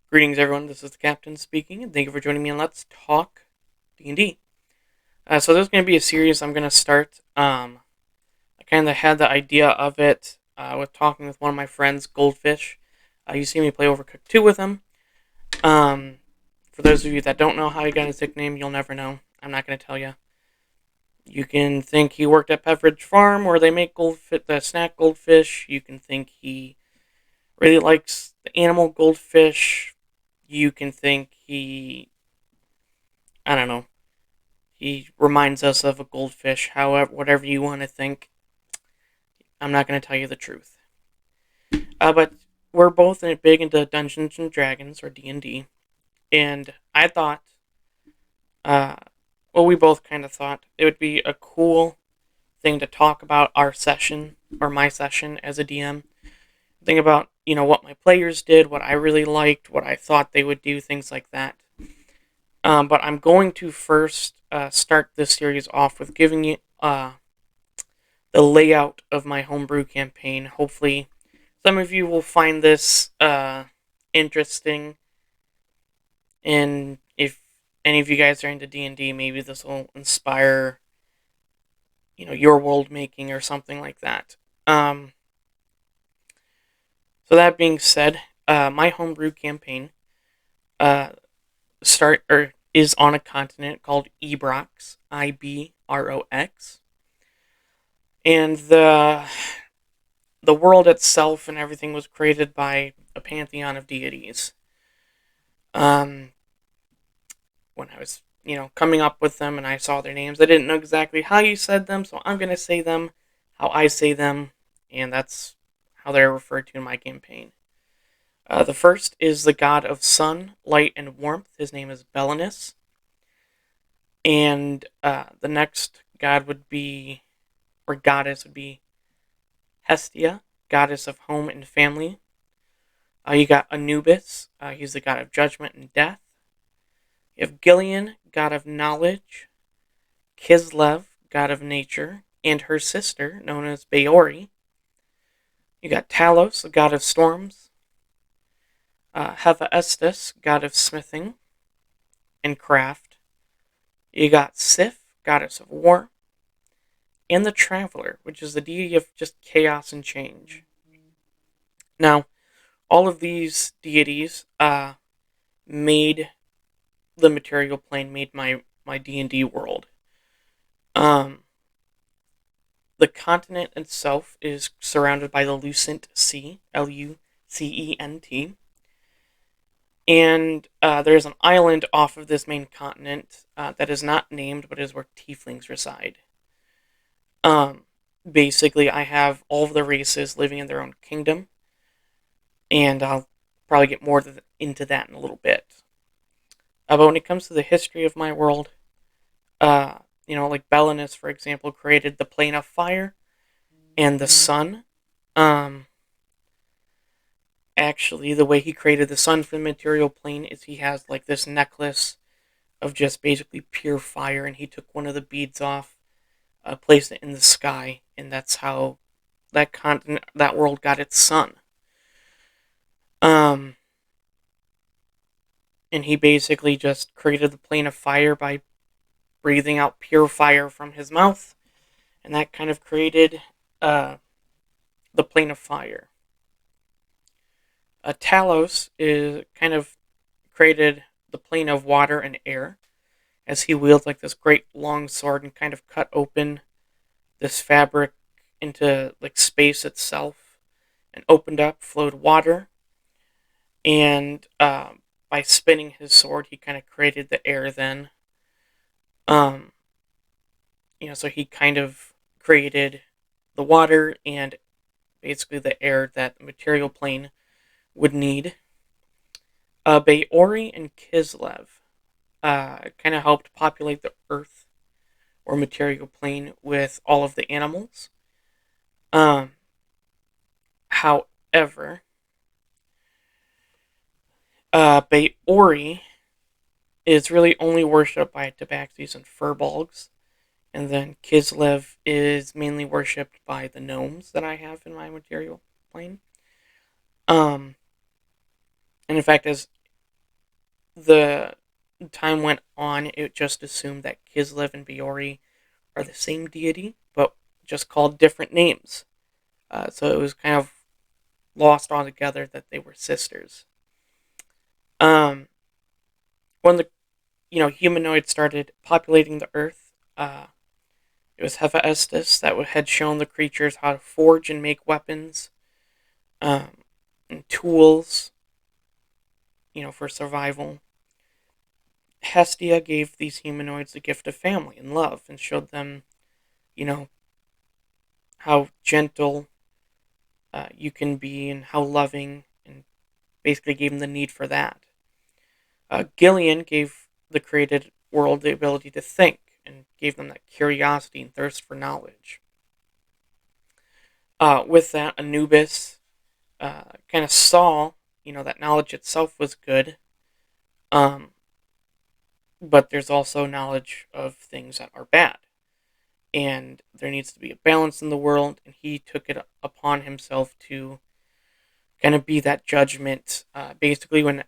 Greetings, everyone. This is the Captain speaking, and thank you for joining me on Let's Talk D&D. So this is going to be a series I'm going to start. I kind of had the idea of it with talking with one of my friends, Goldfish. You see me play Overcooked 2 with him. For those of you that don't know how he got his nickname, you'll never know. I'm not going to tell you. You can think he worked at Pepperidge Farm, where they make the snack goldfish. You can think he really likes the animal goldfish. You can think I don't know, he reminds us of a goldfish. However, whatever you want to think, I'm not going to tell you the truth. But we're both big into Dungeons and Dragons, or D&D, and I thought, uh, we both kind of thought it would be a cool thing to talk about our session, or my session as a DM. Think about, what my players did, what I really liked, what I thought they would do, things like that. But I'm going to first start this series off with giving you the layout of my homebrew campaign. Hopefully, some of you will find this interesting, and if any of you guys are into D&D, maybe this will inspire, your world making or something like that. So that being said, my homebrew campaign uh, is on a continent called Ibrox, Ibrox, and the world itself and everything was created by a pantheon of deities. When I was, coming up with them and I saw their names, I didn't know exactly how you said them, so I'm going to say them how I say them, and that's how they're referred to in my campaign. The first is the god of sun, light, and warmth. His name is Belinus. And the next god would be, or goddess would be, Hestia, goddess of home and family. You got Anubis, he's the god of judgment and death. You have Gillian, god of knowledge. Kislev, god of nature, and her sister, known as Beori. You got Talos, the god of storms. Hephaestus, god of smithing and craft. You got Sif, goddess of war. And the Traveler, which is the deity of just chaos and change. Now, all of these deities made the material plane, made my D&D world. The continent itself is surrounded by the Lucent Sea, Lucent, and there's an island off of this main continent that is not named, but is where tieflings reside. Basically, I have all of the races living in their own kingdom, and I'll probably get more into that in a little bit. But when it comes to the history of my world, like Belinus, for example, created the plane of fire and the sun. Actually, the way he created the sun for the material plane is he has like this necklace of just basically pure fire, and he took one of the beads off, placed it in the sky, and that's how that world got its sun. And he basically just created the plane of fire by breathing out pure fire from his mouth, and that kind of created the plane of fire. Talos is kind of created the plane of water and air, as he wields like this great long sword and kind of cut open this fabric into like space itself, and opened up, flowed water, and by spinning his sword, he kind of created the air. Then, so he kind of created the water and basically the air that the material plane would need. Beori and Kislev kind of helped populate the earth or material plane with all of the animals. However, Beori is really only worshipped by tabaxis and furbolgs, and then Kislev is mainly worshipped by the gnomes that I have in my material plane. And in fact, as the time went on, it just assumed that Kislev and Biori are the same deity, but just called different names. So it was kind of lost altogether that they were sisters. Um, when the humanoids started populating the Earth, it was Hephaestus that had shown the creatures how to forge and make weapons, um, and tools, for survival. Hestia gave these humanoids the gift of family and love and showed them, you know, how gentle you can be and how loving, and basically gave them the need for that. Gillian gave the created world the ability to think and gave them that curiosity and thirst for knowledge. With that, Anubis kind of saw, that knowledge itself was good, um, but there's also knowledge of things that are bad. And there needs to be a balance in the world, and he took it upon himself to kind of be that judgment. Basically, when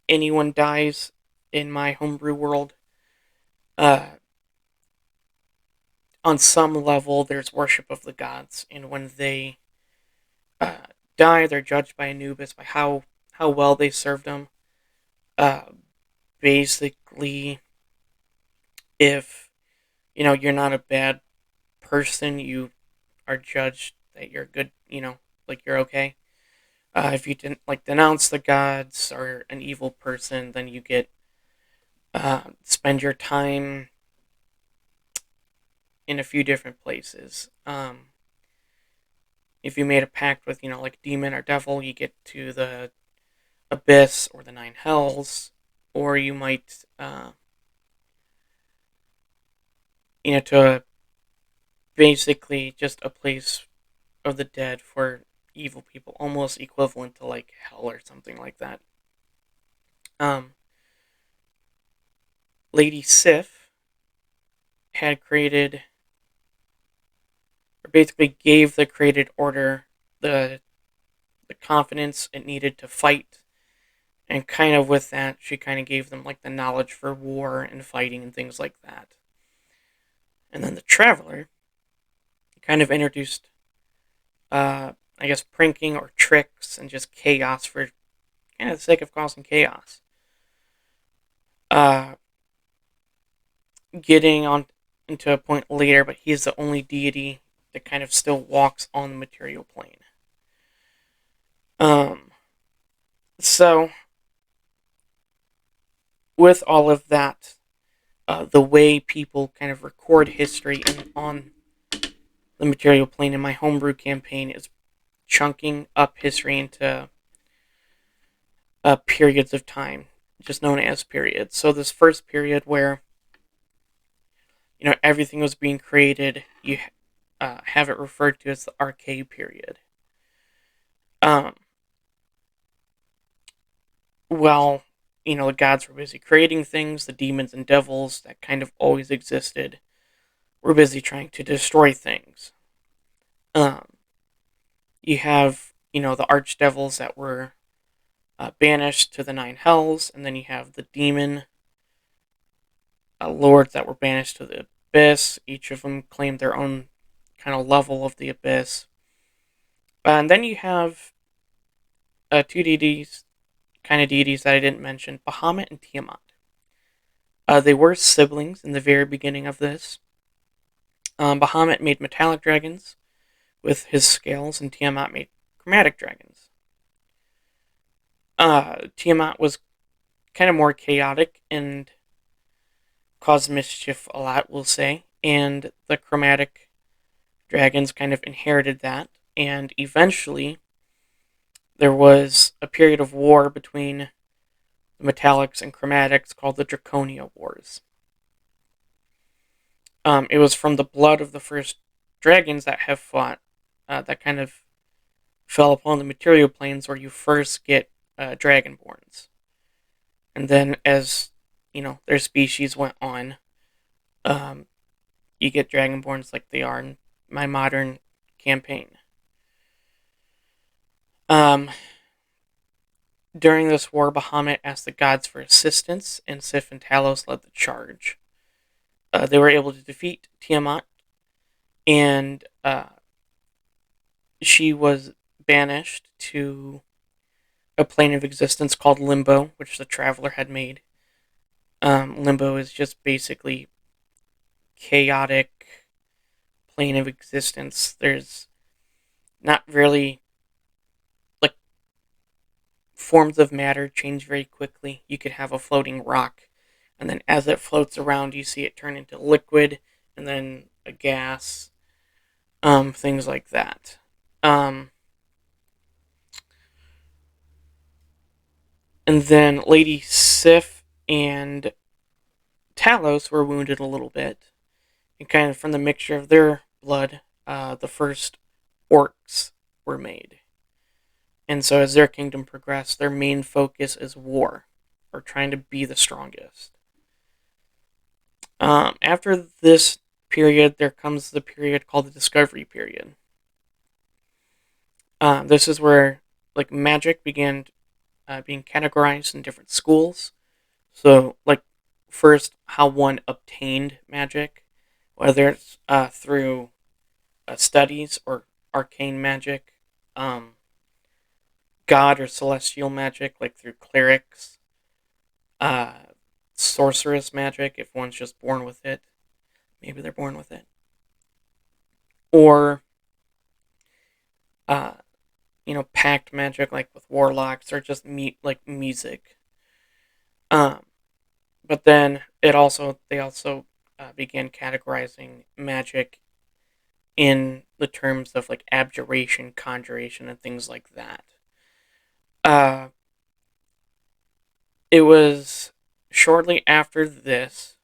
anyone dies in my homebrew world, uh, on some level, there's worship of the gods, and when they uh, die, they're judged by Anubis by how well they served him. Uh, Basically, if you're not a bad person, you are judged that you're good. Like you're okay. If you didn't denounce the gods or an evil person, then you get spend your time in a few different places. If you made a pact with like demon or devil, you get to the abyss or the nine hells, or you might to basically just a place of the dead for evil people, almost equivalent to like hell or something like that. Um, Lady Sif had created, or basically gave the created order the confidence it needed to fight, and kind of with that, she kind of gave them like the knowledge for war and fighting and things like that. And then the Traveler kind of introduced, I guess, pranking or tricks and just chaos for kind of the sake of causing chaos. Uh, Getting on into a point later, but he's the only deity that kind of still walks on the material plane. So with all of that, the way people kind of record history on the material plane in my homebrew campaign is chunking up history into periods of time, just known as periods. So this first period where everything was being created, you have it referred to as the archaic period. Well, the gods were busy creating things, the demons and devils that kind of always existed were busy trying to destroy things. You have, the archdevils that were banished to the nine hells, and then you have the demon lords that were banished to the abyss. Each of them claimed their own kind of level of the abyss. And then you have two deities that I didn't mention, Bahamut and Tiamat. They were siblings in the very beginning of this. Bahamut made metallic dragons with his scales, and Tiamat made chromatic dragons. Tiamat was kind of more chaotic and caused mischief a lot, we'll say, and the chromatic dragons kind of inherited that, and eventually there was a period of war between the metallics and chromatics called the Draconia Wars. It was from the blood of the first dragons that have fought that kind of fell upon the material planes where you first get dragonborns. And then as, their species went on, you get dragonborns like they are in my modern campaign. During this war, Bahamut asked the gods for assistance, and Sif and Talos led the charge. They were able to defeat Tiamat, and she was banished to a plane of existence called Limbo, which the Traveler had made. Limbo is just basically chaotic plane of existence. There's not really, like, forms of matter change very quickly. You could have a floating rock, and then as it floats around, you see it turn into liquid, and then a gas, things like that. And then Lady Sif and Talos were wounded a little bit, and kind of from the mixture of their blood, the first orcs were made. And so as their kingdom progressed, their main focus is war, or trying to be the strongest. After this period, there comes the period called the Discovery period. This is where magic began being categorized in different schools. So, first, how one obtained magic, whether it's through studies or arcane magic, god or celestial magic, like through clerics, uh, sorceress magic, if one's just born with it. Maybe they're born with it. Or, uh, pact magic, like with warlocks, or just music. But then they also began categorizing magic in the terms of abjuration, conjuration, and things like that. It was shortly after this,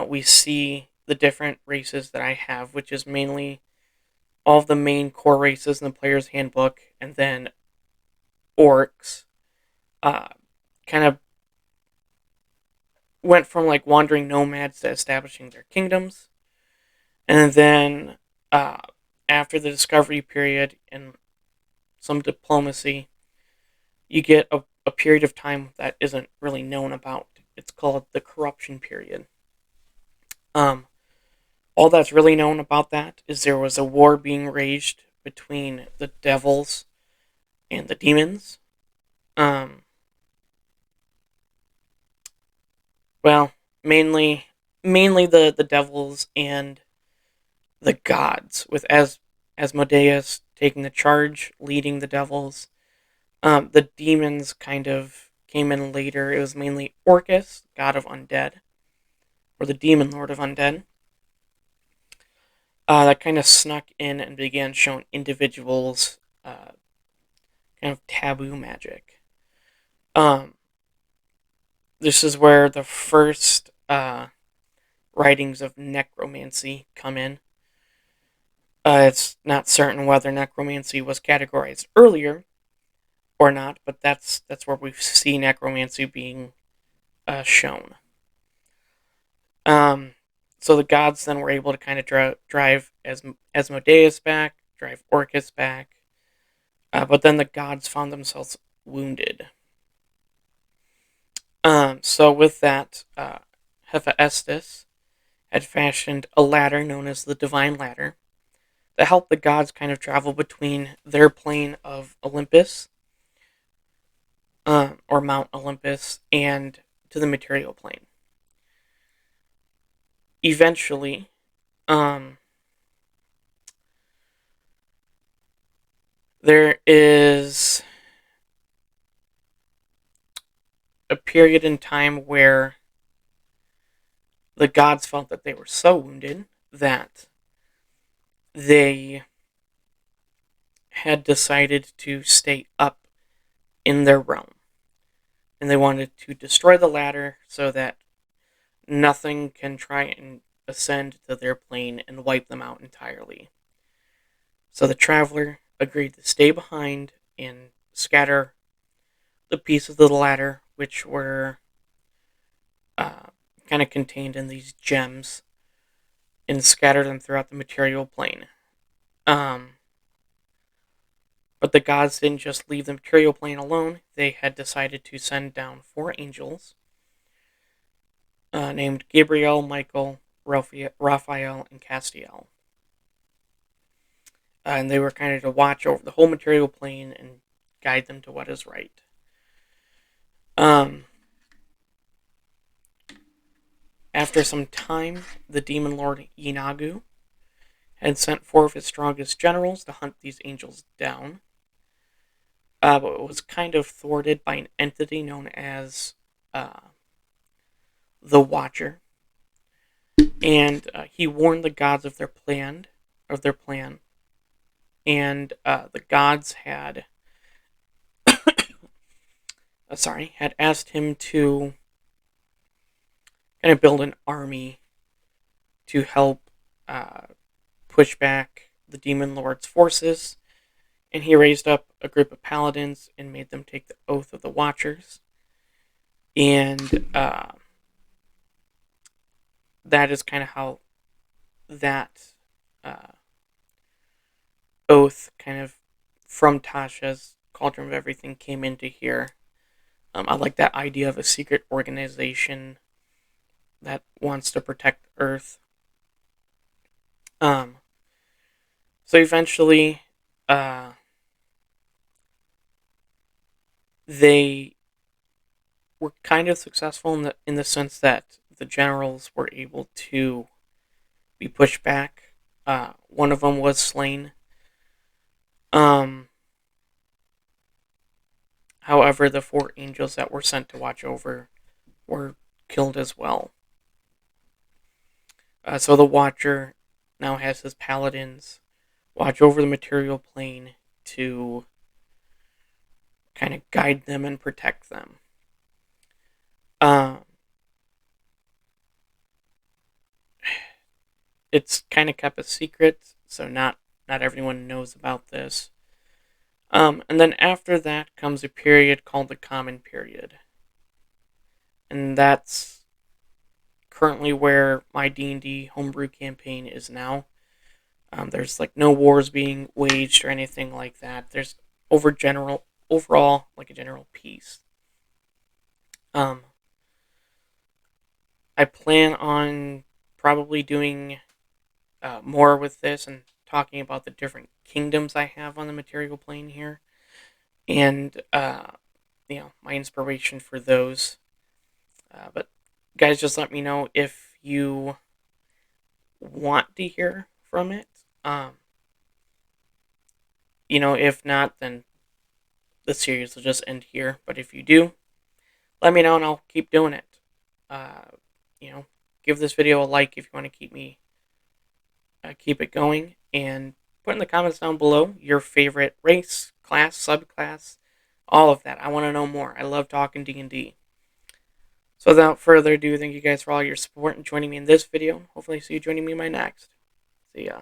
we see the different races that I have, which is mainly all of the main core races in the player's handbook, and then orcs, kind of went from wandering nomads to establishing their kingdoms. And then after the discovery period and some diplomacy, you get a period of time that isn't really known about. It's called the corruption period. All that's really known about that is there was a war being waged between the devils and the demons. Well, mainly the devils and the gods, with Asmodeus taking the charge, leading the devils. The demons kind of came in later. It was mainly Orcus, god of undead, or the demon lord of undead. That kind of snuck in and began showing individuals kind of taboo magic. This is where the first writings of necromancy come in. It's not certain whether necromancy was categorized earlier or not, but that's where we see necromancy being shown. So the gods then were able to kind of drive Asmodeus back, drive Orcus back, but then the gods found themselves wounded. So with that, Hephaestus had fashioned a ladder known as the Divine Ladder that helped the gods kind of travel between their plane of Olympus, or Mount Olympus, and to the material plane. Eventually, there is a period in time where the gods felt that they were so wounded that they had decided to stay up in their realm. And they wanted to destroy the ladder so that nothing can try and ascend to their plane and wipe them out entirely. So the Traveler agreed to stay behind and scatter the pieces of the ladder, which were kind of contained in these gems, and scatter them throughout the material plane. But the gods didn't just leave the material plane alone. They had decided to send down 4 angels named Gabriel, Michael, Raphael, and Castiel. And they were kind of to watch over the whole material plane and guide them to what is right. After some time, the demon lord Yinagu had sent 4 of his strongest generals to hunt these angels down. But it was kind of thwarted by an entity known as the Watcher. And he warned the gods of their plan. And the gods had had asked him to kind of build an army to help push back the demon lord's forces. And he raised up a group of paladins and made them take the oath of the Watchers. And that is kind of how that oath kind of from Tasha's Cauldron of Everything came into here. I like that idea of a secret organization that wants to protect Earth. So eventually, they were kind of successful in the sense that the generals were able to be pushed back. One of them was slain. However, the 4 angels that were sent to watch over were killed as well. So the Watcher now has his paladins watch over the material plane to kind of guide them and protect them. It's kind of kept a secret, so not everyone knows about this. And then after that comes a period called the Common Period. And that's currently where my D&D Homebrew campaign is now. There's like no wars being waged or anything like that. There's overall like a general peace. I plan on probably doing more with this and talking about the different kingdoms I have on the material plane here, and my inspiration for those. But guys, just let me know if you want to hear from it. If not, then the series will just end here. But if you do, let me know and I'll keep doing it. Give this video a like if you want to keep it going, and put in the comments down below your favorite race, class, subclass, all of that. I want to know more. I love talking D&D. So without further ado, thank you guys for all your support and joining me in this video. Hopefully see you joining me in my next. See ya.